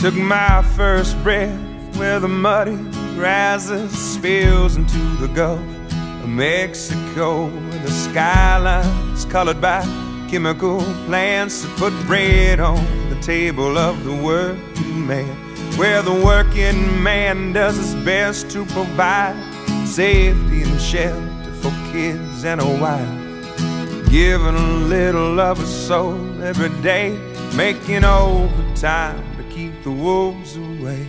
Took my first breath where the muddy rises, spills into the Gulf of Mexico, where the skyline's colored by chemical plants that put bread on the table of the working man, where the working man does his best to provide safety and shelter for kids and a wife, giving a little of his soul every day, making overtime to keep the wolves away.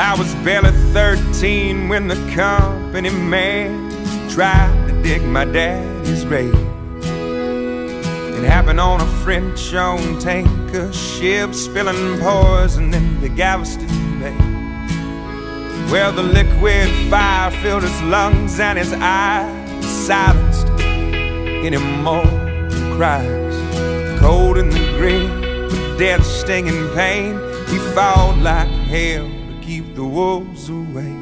I was barely 13 when the company man tried to dig my daddy's grave. It happened on a French-owned tanker ship, spilling poison into Galveston Bay, where the liquid fire filled his lungs and his eyes silenced any more cries. Cold in the grave, with death stinging pain, he fought like hell keep the wolves away.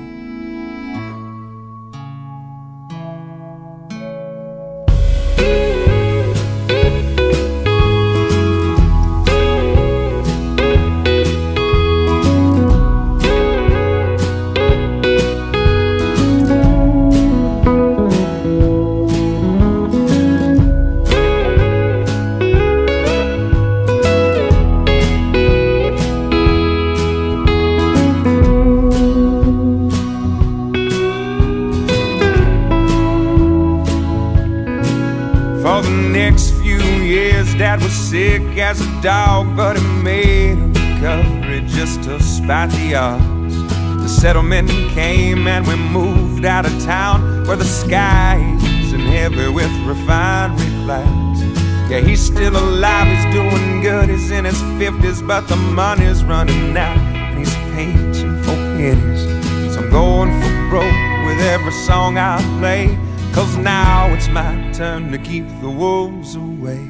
For the next few years, Dad was sick as a dog, but he made a recovery just to spite the odds. The settlement came and we moved out of town, where the sky isn't heavy with refinery clouds. Yeah, he's still alive, he's doing good, he's in his 50s, but the money's running out and he's pinching for pennies. So I'm going for broke with every song I play, 'cause now it's my turn to keep the wolves away.